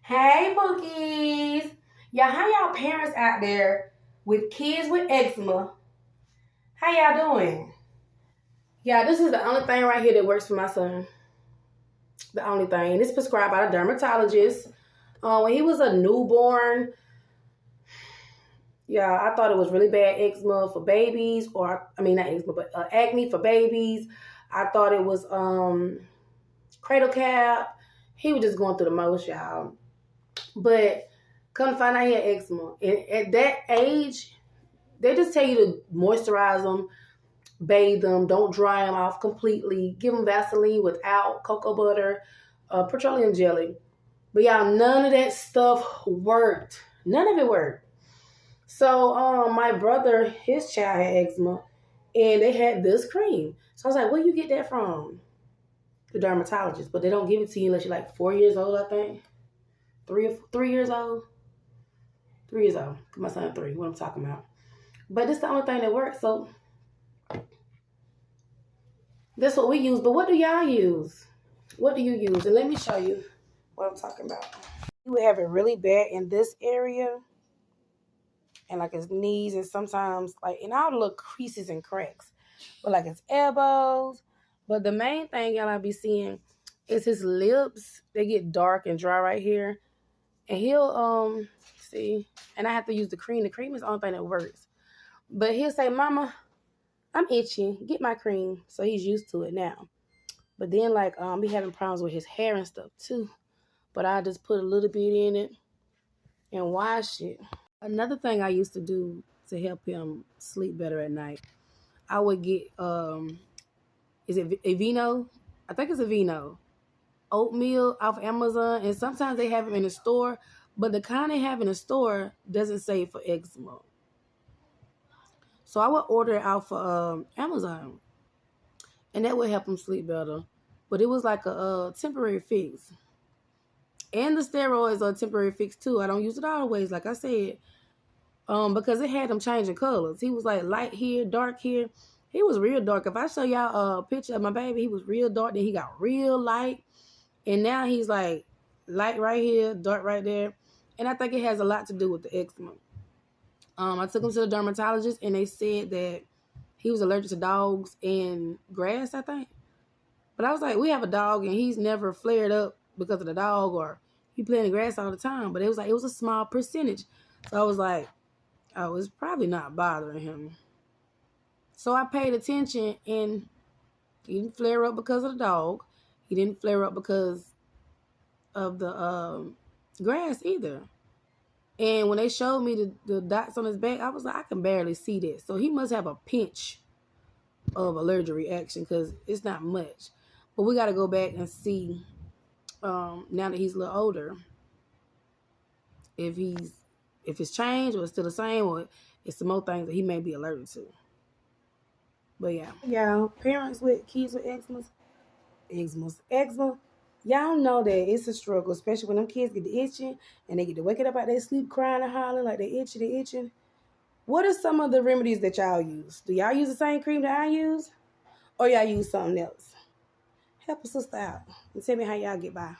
Hey, bookies. Yeah, how y'all parents out there with kids with eczema? How y'all doing? Yeah, this is the only thing right here that works for my son. The only thing. And it's prescribed by a dermatologist. When he was a newborn, yeah, I thought it was really bad eczema for babies, or I mean not eczema, but acne for babies. I thought it was cradle cap. He was just going through the most, y'all. But come to find out he had eczema. And at that age, they just tell you to moisturize them, bathe them, don't dry them off completely. Give them Vaseline without cocoa butter, petroleum jelly. But y'all, none of that stuff worked. None of it worked. So my brother, his child had eczema, and they had this cream. So I was like, where you get that from? The dermatologist. But they don't give it to you unless you're like 4 years old, I think. 3 years old. 3 years old. My son 3. What I'm talking about. But it's the only thing that works. So that's what we use. But what do y'all use? What do you use? And let me show you what I'm talking about. You would have it really bad in this area. And like his knees, and sometimes like in all the little creases and cracks. But like his elbows. But the main thing y'all be seeing is his lips. They get dark and dry right here. And he'll see. And I have to use the cream. The cream is the only thing that works. But he'll say, Mama, I'm itchy. Get my cream. So he's used to it now. But then like he having problems with his hair and stuff too. But I just put a little bit in it and wash it. Another thing I used to do to help him sleep better at night, I would get is it Aveeno? I think it's Aveeno. Oatmeal off Amazon, and sometimes they have them in the store, but the kind they have in the store doesn't say for eczema. So I would order it out for Amazon, and that would help him sleep better. But it was like a temporary fix. And the steroids are a temporary fix too. I don't use it always, like I said, because it had him changing colors. He was like light here, dark here. He was real dark. If I show y'all a picture of my baby, he was real dark. Then he got real light. And now he's like light right here, dark right there. And I think it has a lot to do with the eczema. I took him to the dermatologist, and they said that he was allergic to dogs and grass, I think. But I was like, we have a dog, and he's never flared up because of the dog, or he play in the grass all the time. But it was like, it was a small percentage. So I was like, oh, it's probably not bothering him. So I paid attention, and he didn't flare up because of the dog. He didn't flare up because of the grass either. And when they showed me the dots on his back, I was like, I can barely see that. So he must have a pinch of allergic reaction because it's not much. But we got to go back and see now that he's a little older if it's changed or it's still the same, or it's some more things that he may be allergic to. But yeah, parents with kids with eczema, y'all know that it's a struggle, especially when them kids get the itching and they get to waking up out their sleep crying and hollering like they itching. What are some of the remedies that y'all use? Do y'all use the same cream that I use? Or y'all use something else? Help a sister out and tell me how y'all get by.